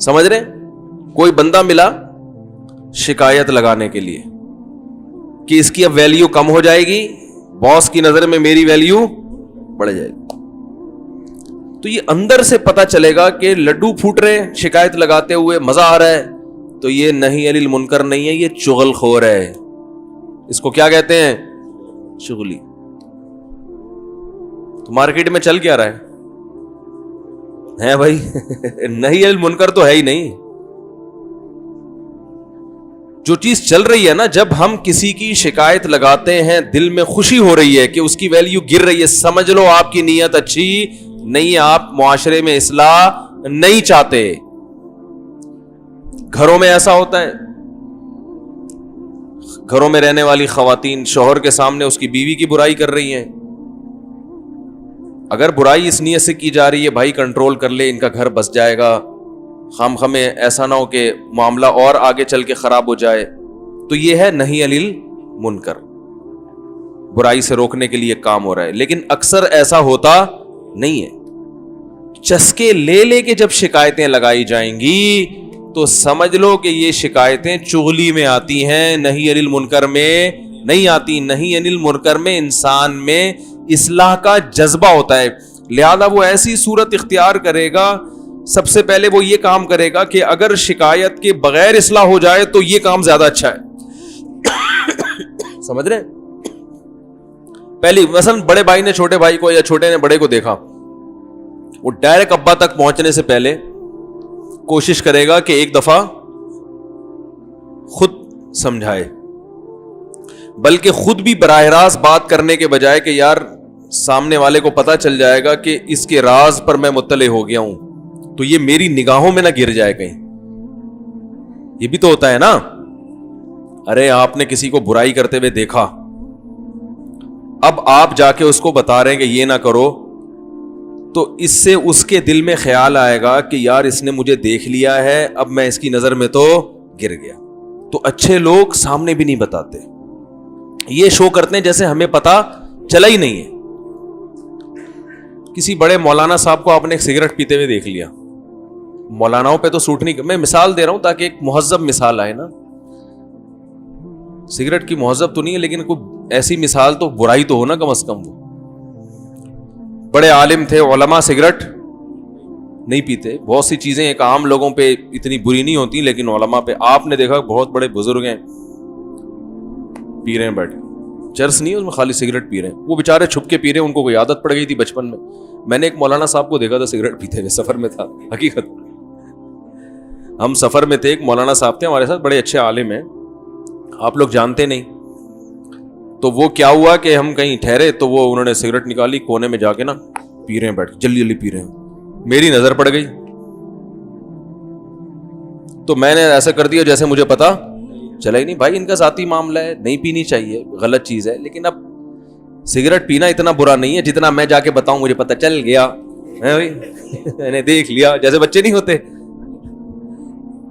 سمجھ رہے ہیں؟ کوئی بندہ ملا شکایت لگانے کے لیے کہ اس کی اب ویلیو کم ہو جائے گی, باس کی نظر میں میری ویلیو بڑھ جائے گی, تو یہ اندر سے پتا چلے گا کہ لڈو پھوٹ رہے ہیں شکایت لگاتے ہوئے, مزہ آ رہا ہے, تو یہ نہی عن المنکر نہیں ہے, یہ چغل خور ہے. اس کو کیا کہتے ہیں؟ چغلی. تو مارکیٹ میں چل کیا رہا ہے بھائی؟ نہی عن المنکر تو ہے ہی نہیں. جو چیز چل رہی ہے نا, جب ہم کسی کی شکایت لگاتے ہیں دل میں خوشی ہو رہی ہے کہ اس کی ویلیو گر رہی ہے, سمجھ لو آپ کی نیت اچھی نہیں ہے, آپ معاشرے میں اصلاح نہیں چاہتے. گھروں میں ایسا ہوتا ہے, گھروں میں رہنے والی خواتین شوہر کے سامنے اس کی بیوی کی برائی کر رہی ہیں. اگر برائی اس نیت سے کی جا رہی ہے بھائی کنٹرول کر لے, ان کا گھر بس جائے گا, خام خامے ایسا نہ ہو کہ معاملہ اور آگے چل کے خراب ہو جائے, تو یہ ہے نہی عن المنکر, برائی سے روکنے کے لیے کام ہو رہا ہے. لیکن اکثر ایسا ہوتا نہیں ہے. چسکے لے لے کے جب شکایتیں لگائی جائیں گی تو سمجھ لو کہ یہ شکایتیں چغلی میں آتی ہیں, نہی عن المنکر میں نہیں آتی. نہی عن المنکر میں انسان میں اصلاح کا جذبہ ہوتا ہے, لہذا وہ ایسی صورت اختیار کرے گا, سب سے پہلے وہ یہ کام کرے گا کہ اگر شکایت کے بغیر اصلاح ہو جائے تو یہ کام زیادہ اچھا ہے. سمجھ رہے ہیں؟ پہلی مثلا بڑے بھائی نے چھوٹے بھائی کو یا چھوٹے نے بڑے کو دیکھا, وہ ڈائریکٹ ابا تک پہنچنے سے پہلے کوشش کرے گا کہ ایک دفعہ خود سمجھائے, بلکہ خود بھی براہ راست بات کرنے کے بجائے کہ یار سامنے والے کو پتا چل جائے گا کہ اس کے راز پر میں مطلع ہو گیا ہوں, تو یہ میری نگاہوں میں نہ گر جائے کہیں. یہ بھی تو ہوتا ہے نا, ارے آپ نے کسی کو برائی کرتے ہوئے دیکھا, اب آپ جا کے اس کو بتا رہے ہیں کہ یہ نہ کرو, تو اس سے اس کے دل میں خیال آئے گا کہ یار اس نے مجھے دیکھ لیا ہے, اب میں اس کی نظر میں تو گر گیا. تو اچھے لوگ سامنے بھی نہیں بتاتے, یہ شو کرتے ہیں جیسے ہمیں پتا چلا ہی نہیں ہے. کسی بڑے مولانا صاحب کو آپ نے ایک سگریٹ پیتے ہوئے دیکھ لیا, مولاناؤں پہ تو سوٹ نہیں, میں مثال دے رہا ہوں تاکہ ایک مہذب مثال آئے نا, سگریٹ کی مہذب تو نہیں ہے لیکن کوئی ایسی مثال تو برائی تو ہو نا کم از کم. وہ بڑے عالم تھے, علماء سگریٹ نہیں پیتے, بہت سی چیزیں ایک عام لوگوں پہ اتنی بری نہیں ہوتی لیکن علماء پہ, آپ نے دیکھا بہت بڑے بزرگ ہیں پی رہے ہیں بیٹھ, چرس نہیں ہے اس میں, خالی سگریٹ پی رہے ہیں, وہ بےچارے چھپ کے پی رہے ہیں, ان کو کوئی عادت پڑ گئی تھی بچپن میں. میں نے ایک مولانا صاحب کو دیکھا تھا سگریٹ پیتے ہوئے, سفر میں تھا, حقیقت ہم سفر میں تھے, ایک مولانا صاحب تھے ہمارے ساتھ, بڑے اچھے عالم ہیں, آپ لوگ جانتے نہیں. تو وہ کیا ہوا کہ ہم کہیں ٹھہرے تو وہ انہوں نے سگریٹ نکالی, کونے میں جا کے نا پی رہے ہیں بیٹھ, جلدی جلدی پی رہے ہیں. میری نظر پڑ گئی تو میں نے ایسا کر دیا جیسے مجھے پتا چلا ہی نہیں. بھائی ان کا ذاتی معاملہ ہے, نہیں پینی چاہیے, غلط چیز ہے, لیکن اب سگریٹ پینا اتنا برا نہیں ہے جتنا میں جا کے بتاؤں مجھے پتا چل گیا, میں نے دیکھ لیا. جیسے بچے نہیں ہوتے,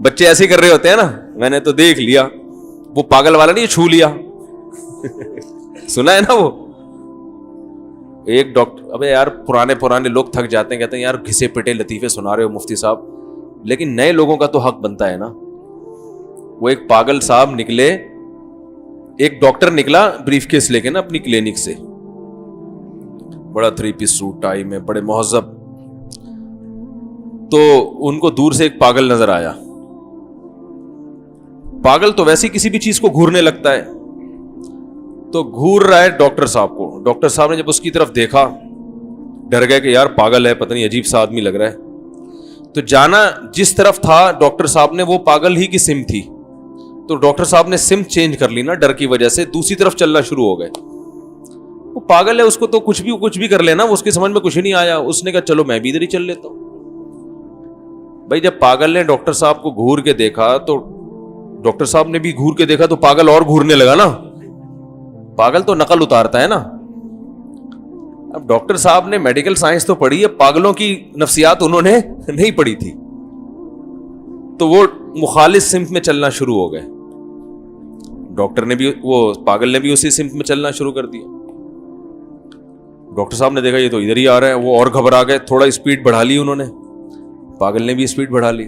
بچے ایسے کر رہے ہوتے ہیں نا, میں نے تو دیکھ لیا, وہ پاگل والا نہیں چھو لیا. سنا ہے نا وہ ایک ڈاکٹر, ابے یار پرانے لوگ تھک جاتے ہیں, کہتے ہیں یار گھسے پٹے لطیفے سنا رہے ہو مفتی صاحب, لیکن نئے لوگوں کا تو حق بنتا ہے نا. وہ ایک پاگل صاحب نکلے, ایک ڈاکٹر نکلا بریف کیس لے کے نا اپنی کلینک سے, بڑا 3 پیس سوٹ ٹائی میں, بڑے مہذب. تو ان کو دور سے ایک پاگل نظر آیا. پاگل تو ویسے کسی بھی چیز کو گھورنے لگتا ہے, تو گھور رہا ہے ڈاکٹر صاحب کو. ڈاکٹر صاحب نے جب اس کی طرف دیکھا ڈر گئے کہ یار پاگل ہے, پتہ نہیں عجیب سا آدمی لگ رہا ہے. تو جانا جس طرف تھا ڈاکٹر صاحب نے وہ پاگل ہی کی سمت تھی, تو ڈاکٹر صاحب نے سمت چینج کر لی نا ڈر کی وجہ سے, دوسری طرف چلنا شروع ہو گئے. وہ پاگل ہے, اس کو تو کچھ بھی کر لینا, اس کی سمجھ میں کچھ نہیں آیا. اس نے کہا چلو میں بھی ادھر ہی چل لیتا ہوں. بھائی جب پاگل نے ڈاکٹر صاحب کو گھور کے دیکھا تو ڈاکٹر صاحب نے بھی گھور کے دیکھا, تو پاگل اور گھورنے لگا نا. پاگل تو نقل اتارتا ہے نا. اب ڈاکٹر صاحب نے میڈیکل سائنس تو پڑھی ہے, پاگلوں کی نفسیات انہوں نے نہیں پڑھی تھی, تو وہ مخالف سمت میں چلنا شروع ہو گئے. ڈاکٹر نے بھی, وہ پاگل نے بھی اسی سمت میں چلنا شروع کر دیا. ڈاکٹر صاحب نے دیکھا یہ تو ادھر ہی آ رہا ہے, وہ اور گھبرا گئے, تھوڑا اسپیڈ بڑھا لی انہوں نے, پاگل نے بھی اسپیڈ بڑھا لی.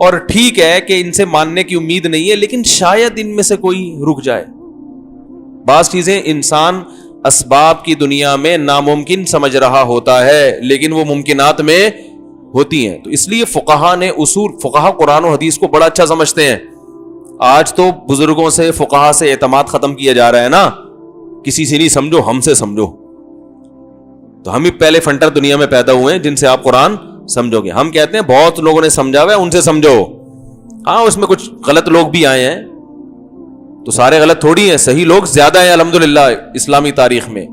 اور ٹھیک ہے کہ ان سے ماننے کی امید نہیں ہے, لیکن شاید ان میں سے کوئی رک جائے. بعض چیزیں انسان اسباب کی دنیا میں ناممکن سمجھ رہا ہوتا ہے, لیکن وہ ممکنات میں ہوتی ہیں. تو اس لیے فقہا نے فقہا قرآن و حدیث کو بڑا اچھا سمجھتے ہیں. آج تو بزرگوں سے فقہا سے اعتماد ختم کیا جا رہا ہے نا, کسی سے نہیں سمجھو, ہم سے سمجھو. تو ہم ہی پہلے فنٹر دنیا میں پیدا ہوئے ہیں جن سے آپ قرآن سمجھو گے. ہم کہتے ہیں بہت لوگوں نے سمجھا ہوا ہے, ان سے سمجھو. ہاں اس میں کچھ غلط لوگ بھی آئے ہیں, تو سارے غلط تھوڑی ہیں, صحیح لوگ زیادہ ہیں الحمدللہ. اسلامی تاریخ میں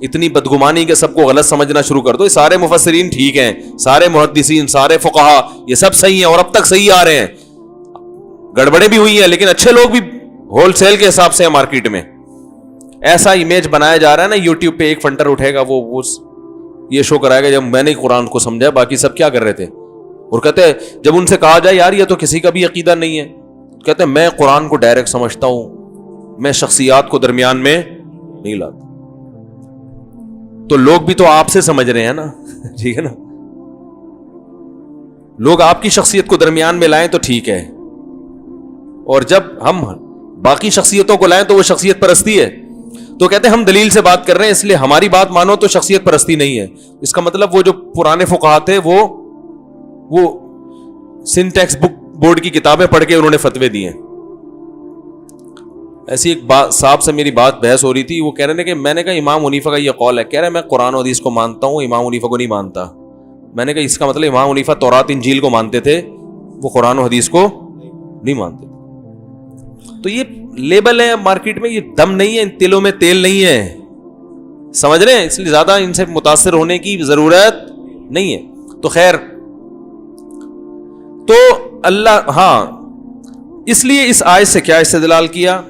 اتنی بدگمانی کہ سب کو غلط سمجھنا شروع کر دو. یہ سارے مفسرین ٹھیک ہیں, سارے محدثین, سارے فقہا, یہ سب صحیح ہیں اور اب تک صحیح آ رہے ہیں. گڑبڑے بھی ہوئی ہیں لیکن اچھے لوگ بھی ہول سیل کے حساب سے ہیں مارکیٹ میں. ایسا امیج بنایا جا رہا ہے نا, یوٹیوب پہ ایک فنٹر اٹھے گا, وہ یہ شو کرائے گا جب میں نے قرآن کو سمجھا, باقی سب کیا کر رہے تھے. اور کہتے ہیں جب ان سے کہا جائے یار یہ تو کسی کا بھی عقیدہ نہیں ہے, کہتے ہیں میں قرآن کو ڈائریکٹ سمجھتا ہوں, میں شخصیات کو درمیان میں نہیں لاتا. تو لوگ بھی تو آپ سے سمجھ رہے ہیں نا, ٹھیک ہے نا. لوگ آپ کی شخصیت کو درمیان میں لائیں تو ٹھیک ہے, اور جب ہم باقی شخصیتوں کو لائیں تو وہ شخصیت پرستی ہے. تو کہتے ہیں ہم دلیل سے بات کر رہے ہیں اس لیے ہماری بات مانو تو شخصیت پرستی نہیں ہے. اس کا مطلب وہ جو پرانے فقہا تھے وہ سنٹیکس بک بورڈ کی کتابیں پڑھ کے انہوں نے فتوے دیے. ایسی ایک صاحب سے میری بات بحث ہو رہی تھی, وہ کہہ رہے ہیں کہ میں نے کہا امام حنیفہ کا یہ قول ہے, کہہ رہے میں قرآن و حدیث کو مانتا ہوں, امام حنیفہ کو نہیں مانتا. میں نے کہا اس کا مطلب امام حنیفہ تورات انجیل کو مانتے تھے, وہ قرآن و حدیث کو نہیں مانتے. تو یہ لیبل ہے مارکیٹ میں, یہ دم نہیں ہے, ان تلوں میں تیل نہیں ہے, سمجھ رہے ہیں. اس لیے زیادہ ان سے متاثر ہونے کی ضرورت نہیں ہے. تو خیر, تو اللہ, ہاں اس لیے اس آیت سے کیا استدلال کیا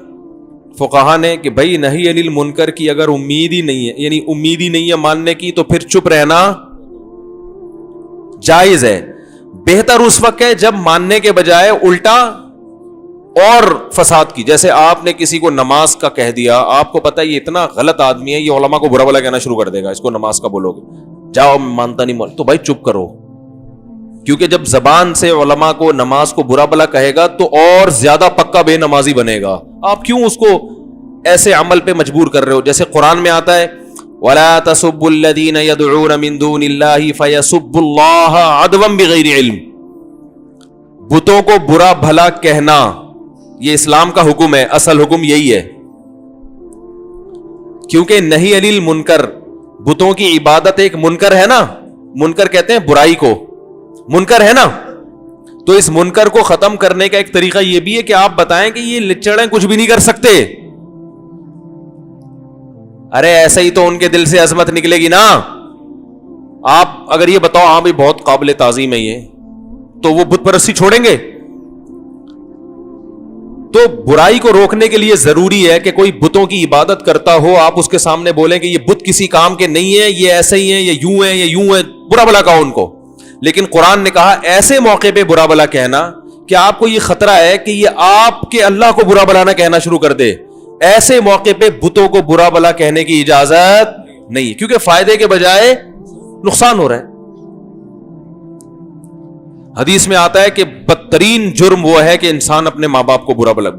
فقہا نے کہ بھائی نہی عن المنکر کی اگر امید ہی نہیں ہے, یعنی امید ہی نہیں ہے ماننے کی, تو پھر چپ رہنا جائز ہے. بہتر اس وقت ہے جب ماننے کے بجائے الٹا اور فساد کی. جیسے آپ نے کسی کو نماز کا کہہ دیا, آپ کو پتا ہے یہ اتنا غلط آدمی ہے, یہ علماء کو برا بھلا کہنا شروع کر دے گا, اس کو نماز کا بولو گے, جاؤ مانتا نہیں, تو بھائی چپ کرو. کیونکہ جب زبان سے علماء کو نماز کو برا بھلا کہے گا تو اور زیادہ پکا بے نمازی بنے گا. آپ کیوں اس کو ایسے عمل پہ مجبور کر رہے ہو؟ جیسے قرآن میں آتا ہے وَلَا تَسُبُّوا الَّذِينَ يَدْعُونَ مِن دُونِ اللَّهِ فَيَسُبُّوا اللَّهَ عَدْوًا بِغَيْرِ عِلْمٍ. بتوں کو برا بھلا کہنا یہ اسلام کا حکم ہے, اصل حکم یہی ہے. کیونکہ نہی عن المنکر, بتوں کی عبادت ایک منکر ہے نا, منکر کہتے ہیں برائی کو, منکر ہے نا. تو اس منکر کو ختم کرنے کا ایک طریقہ یہ بھی ہے کہ آپ بتائیں کہ یہ لچڑیں کچھ بھی نہیں کر سکتے. ارے ایسا ہی تو ان کے دل سے عظمت نکلے گی نا. آپ اگر یہ بتاؤ ہاں بھی بہت قابل تعظیم ہے یہ, تو وہ بت پرستی چھوڑیں گے؟ تو برائی کو روکنے کے لیے ضروری ہے کہ کوئی بتوں کی عبادت کرتا ہو, آپ اس کے سامنے بولیں کہ یہ بت کسی کام کے نہیں ہے, یہ ایسے ہی ہیں, یہ یوں ہیں, یہ یوں ہیں, برا بھلا کہو ان کو. لیکن قرآن نے کہا ایسے موقع پہ برا بھلا کہنا کہ آپ کو یہ خطرہ ہے کہ یہ آپ کے اللہ کو برا بھلا نہ کہنا شروع کر دے, ایسے موقع پہ بتوں کو برا بھلا کہنے کی اجازت نہیں, کیونکہ فائدے کے بجائے نقصان ہو رہا ہے. حدیث میں آتا ہے کہ بدترین جرم وہ ہے کہ انسان اپنے ماں باپ کو برا بھلا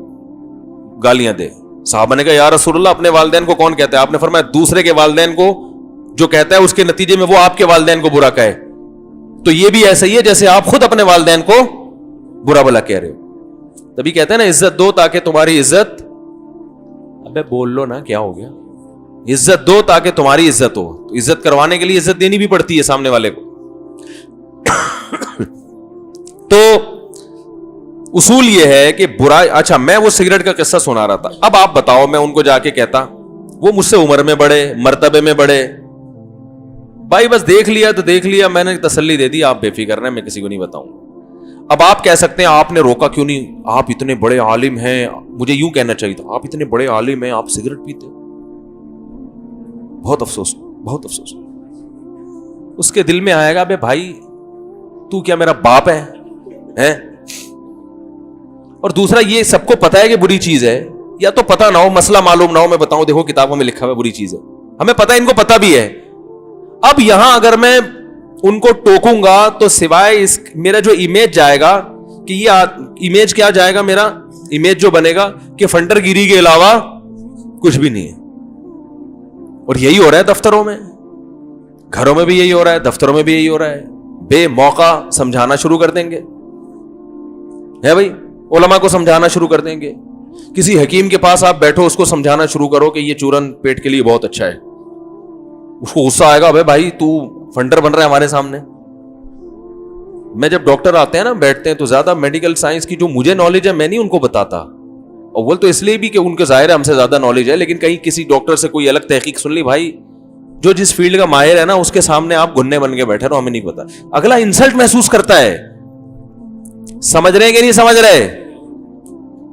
گالیاں دے. صحابہ نے کہا یا رسول اللہ اپنے والدین کو کون کہتا ہے؟ آپ نے فرمایا دوسرے کے والدین کو جو کہتا ہے اس کے نتیجے میں وہ آپ کے والدین کو برا کہے. تو یہ بھی ایسا ہی ہے جیسے آپ خود اپنے والدین کو برا بھلا کہہ رہے ہو. تبھی کہتے ہیں نا عزت دو تاکہ تمہاری عزت, ابے بول لو نا کیا ہو گیا, عزت دو تاکہ تمہاری عزت ہو. تو عزت کروانے کے لیے عزت دینی بھی پڑتی ہے سامنے والے کو. تو اصول یہ ہے کہ برائی, اچھا میں وہ سگریٹ کا قصہ سنا رہا تھا, اب آپ بتاؤ میں ان کو جا کے کہتا, وہ مجھ سے عمر میں بڑے, مرتبے میں بڑے, بھائی بس دیکھ لیا تو دیکھ لیا, میں نے تسلی دے دی, آپ بے فکر رہیں, میں کسی کو نہیں بتاؤں. اب آپ کہہ سکتے ہیں آپ نے روکا کیوں نہیں, آپ اتنے بڑے عالم ہیں, مجھے یوں کہنا چاہیے تھا, آپ اتنے بڑے عالم ہیں, آپ سگریٹ پیتے. بہت افسوس, بہت افسوس. اس کے دل میں آئے گا بے بھائی تو کیا میرا باپ ہے؟ اور دوسرا یہ سب کو پتا ہے کہ بری چیز ہے, یا تو پتا نہ ہو, مسئلہ معلوم نہ ہو, میں بتاؤں دیکھو کتابوں میں لکھا ہوا بری چیز ہے, ہمیں پتا ہے, ان کو پتا بھی ہے. اب یہاں اگر میں ان کو ٹوکوں گا تو سوائے اس میرا جو امیج جائے گا کہ یہ امیج کیا جائے گا, میرا امیج جو بنے گا کہ فنڈر گیری کے علاوہ کچھ بھی نہیں ہے. اور یہی ہو رہا ہے دفتروں میں, گھروں میں بھی یہی ہو رہا ہے, دفتروں میں بھی یہی ہو رہا ہے. بے موقع سمجھانا شروع کر دیں گے, ہے بھائی, علماء کو سمجھانا شروع کر دیں گے. کسی حکیم کے پاس آپ بیٹھو, اس کو سمجھانا شروع کرو کہ یہ چورن پیٹ کے لیے بہت اچھا ہے, اس کو غصہ آئے گا, بھائی تو فنڈر بن رہا ہے ہمارے سامنے. میں جب ڈاکٹر آتے ہیں نا, بیٹھتے ہیں, تو زیادہ میڈیکل سائنس کی جو مجھے نالج ہے میں نہیں ان کو بتاتا. اول تو اس لیے بھی کہ ان کے ظاہر ہے ہم سے زیادہ نالج ہے, لیکن کہیں کسی ڈاکٹر سے کوئی الگ تحقیق سن لی, بھائی جو جس فیلڈ کا ماہر ہے نا اس کے سامنے آپ گھننے بن کے بیٹھے رہو, ہمیں نہیں پتا. اگلا انسلٹ محسوس کرتا ہے, سمجھ رہے ہیں کہ نہیں سمجھ رہے,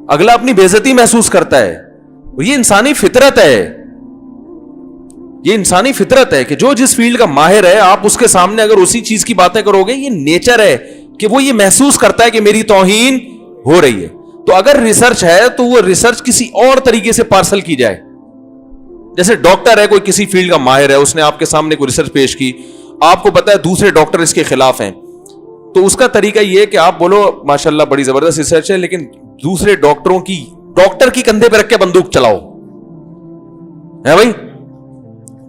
اگلا اپنی بے عزتی محسوس کرتا ہے. یہ انسانی فطرت ہے, یہ انسانی فطرت ہے کہ جو جس فیلڈ کا ماہر ہے آپ اس کے سامنے اگر اسی چیز کی باتیں کرو گے, یہ نیچر ہے کہ وہ یہ محسوس کرتا ہے کہ میری توہین ہو رہی ہے. تو اگر ریسرچ ہے تو وہ ریسرچ کسی اور طریقے سے پارسل کی جائے. جیسے ڈاکٹر ہے, کوئی کسی فیلڈ کا ماہر ہے, اس نے آپ کے سامنے کوئی ریسرچ پیش کی, آپ کو پتا ہے دوسرے ڈاکٹر اس کے خلاف ہیں, تو اس کا طریقہ یہ کہ آپ بولو ماشاءاللہ بڑی زبردست ریسرچ ہے, لیکن دوسرے ڈاکٹر کی کندھے پہ رکھ کے بندوق چلاؤ, ہے بھائی,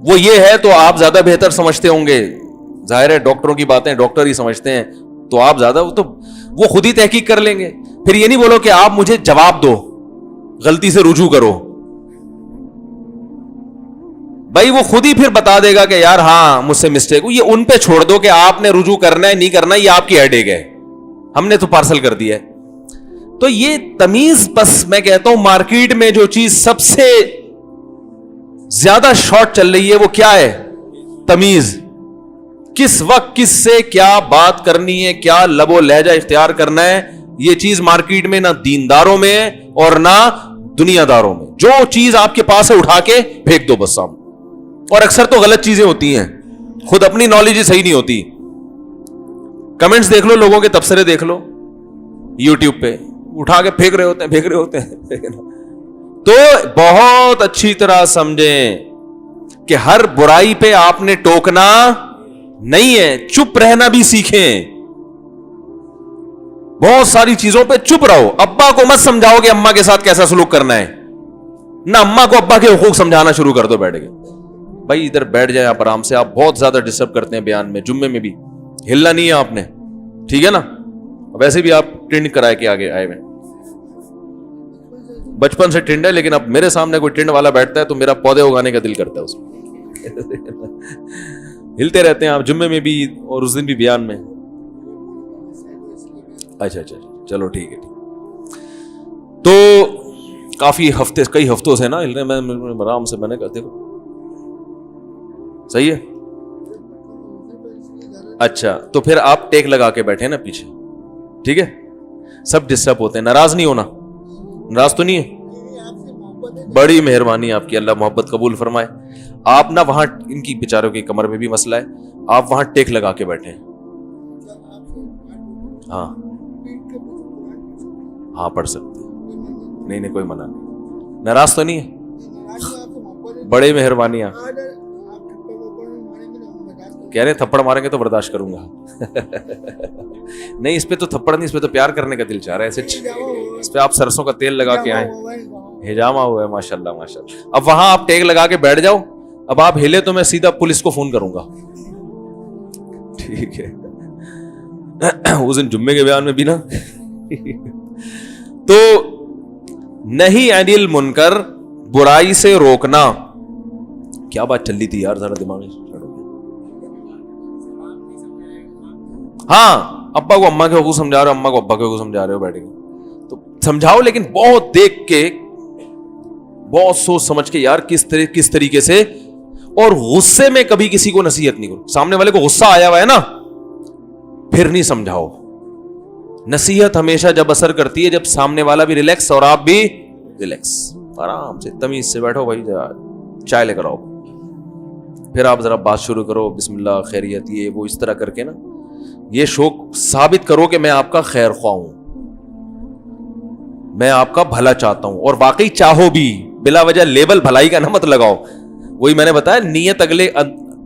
وہ یہ ہے تو آپ زیادہ بہتر سمجھتے ہوں گے. ظاہر ہے ڈاکٹروں کی باتیں ڈاکٹر ہی سمجھتے ہیں, تو آپ زیادہ وہ خود ہی تحقیق کر لیں گے. پھر یہ نہیں بولو کہ آپ مجھے جواب دو, غلطی سے رجوع کرو, بھائی وہ خود ہی پھر بتا دے گا کہ یار ہاں مجھ سے مسٹیک ہوئی. یہ ان پہ چھوڑ دو کہ آپ نے رجوع کرنا ہے نہیں کرنا, یہ آپ کی ہیڈیک ہے, ہم نے تو پارسل کر دیا ہے. تو یہ تمیز, بس میں کہتا ہوں مارکیٹ میں جو چیز سب سے زیادہ شارٹ چل رہی ہے وہ کیا ہے؟ تمیز. کس وقت کس سے کیا بات کرنی ہے, کیا لب و لہجہ اختیار کرنا ہے, یہ چیز مارکیٹ میں نہ دینداروں میں ہے اور نہ دنیا داروں میں. جو چیز آپ کے پاس ہے اٹھا کے پھینک دو بس سامنے. اور اکثر تو غلط چیزیں ہوتی ہیں, خود اپنی نالج ہی صحیح نہیں ہوتی. کمنٹس دیکھ لو, لوگوں کے تبصرے دیکھ لو یوٹیوب پہ, اٹھا کے پھینک رہے ہوتے ہیں. تو بہت اچھی طرح سمجھیں کہ ہر برائی پہ آپ نے ٹوکنا نہیں ہے, چپ رہنا بھی سیکھیں. بہت ساری چیزوں پہ چپ رہو. ابا کو مت سمجھاؤ کہ اماں کے ساتھ کیسا سلوک کرنا ہے, نہ اماں کو ابا کے حقوق سمجھانا شروع کر دو بیٹھ کے. بھائی ادھر بیٹھ جائیں آپ آرام سے, آپ بہت زیادہ ڈسٹرب کرتے ہیں بیان میں. جمعے میں بھی ہلنا نہیں ہے آپ نے, ٹھیک ہے نا. ویسے بھی آپ ٹرینڈ کرائے کے آگے آئے ہوئے, بچپن سے ٹرینڈ ہے, لیکن اب میرے سامنے کوئی ٹرینڈ والا بیٹھتا ہے تو میرا پودے اگانے کا دل کرتا ہے اس میں. ہلتے رہتے ہیں آپ جمعے میں بھی اور اس دن بھی بیان میں. اچھا چلو ٹھیک ہے. تو کافی کئی ہفتوں سے نا ہل رہے, میں آرام سے میں نے کہا دیکھو صحیح ہے. اچھا تو پھر آپ ٹیک لگا کے بیٹھے نا پیچھے, ٹھیک ہے. سب ڈسٹرب ہوتے ہیں, ناراض نہیں ہونا, ناراض تو نہیں ہے. بڑی مہربانی آپ کی, اللہ محبت قبول فرمائے. آپ نہ وہاں ان کی بیچاروں کی کمر میں بھی مسئلہ ہے, آپ وہاں ٹیک لگا کے بیٹھے. ہاں پڑھ سکتے, نہیں کوئی منع نہیں, ناراض تو نہیں ہے. بڑی مہربانی آپ. کہہ رہے تھپڑ ماریں گے تو برداشت کروں گا. نہیں اس پہ تو تھپڑ نہیں, اس پہ تو پیار کرنے کا دل چاہ رہا ہے. اس پہ آپ سرسوں کا تیل لگا کے آئیں, ہجامہ ہوا ہے ماشاءاللہ ماشاءاللہ. اب وہاں آپ ٹیک لگا کے بیٹھ جاؤ, اب آپ ہلے تو میں سیدھا پولیس کو فون کروں گا, ٹھیک ہے. اس دن جمعے کے بیان میں بھی نا. تو نہیں عن المنکر, برائی سے روکنا. کیا بات چل رہی تھی یار, ذرا دماغ میں. ہاں ابا کو اماں کے حقوق سمجھا رہے ہو, اماں کو ابا کے حقوق سمجھا رہے ہو, بیٹھے تو سمجھاؤ, لیکن بہت دیکھ کے, بہت سوچ سمجھ کے یار کس طریقے سے. اور غصے میں کبھی کسی کو نصیحت نہیں کرو. سامنے والے کو غصہ آیا ہوا ہے نا, پھر نہیں سمجھاؤ. نصیحت ہمیشہ جب اثر کرتی ہے جب سامنے والا بھی ریلیکس اور آپ بھی ریلیکس. آرام سے تمیز سے بیٹھو, بھائی چائے لے کر آؤ, پھر آپ ذرا بات شروع کرو, بسم اللہ خیریت یہ وہ, اس طرح کر کے نا یہ شوق ثابت کرو کہ میں آپ کا خیر خواہ ہوں, میں آپ کا بھلا چاہتا ہوں. اور واقعی چاہو بھی, بلا وجہ لیبل بھلائی کا نہ مت لگاؤ. وہی میں نے بتایا, نیت اگلے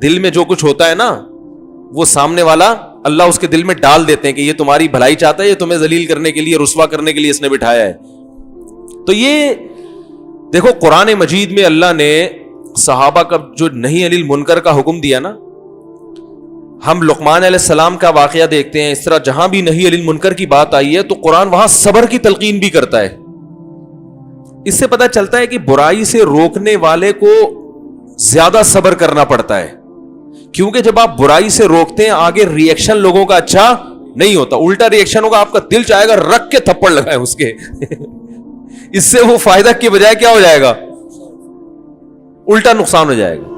دل میں جو کچھ ہوتا ہے نا وہ سامنے والا اللہ اس کے دل میں ڈال دیتے ہیں کہ یہ تمہاری بھلائی چاہتا ہے, یہ تمہیں ذلیل کرنے کے لیے, رسوا کرنے کے لیے اس نے بٹھایا ہے. تو یہ دیکھو قرآن مجید میں اللہ نے صحابہ کا جو نہی عن المنکر کا حکم دیا نا, ہم لقمان علیہ السلام کا واقعہ دیکھتے ہیں, اس طرح جہاں بھی نہی عن المنکر کی بات آئی ہے تو قرآن وہاں صبر کی تلقین بھی کرتا ہے. اس سے پتہ چلتا ہے کہ برائی سے روکنے والے کو زیادہ صبر کرنا پڑتا ہے, کیونکہ جب آپ برائی سے روکتے ہیں آگے ری ایکشن لوگوں کا اچھا نہیں ہوتا, الٹا ری ایکشن ہوگا, آپ کا دل چاہے گا رکھ کے تھپڑ لگائے اس کے اس سے وہ فائدہ کی بجائے کیا ہو جائے گا, الٹا نقصان ہو جائے گا.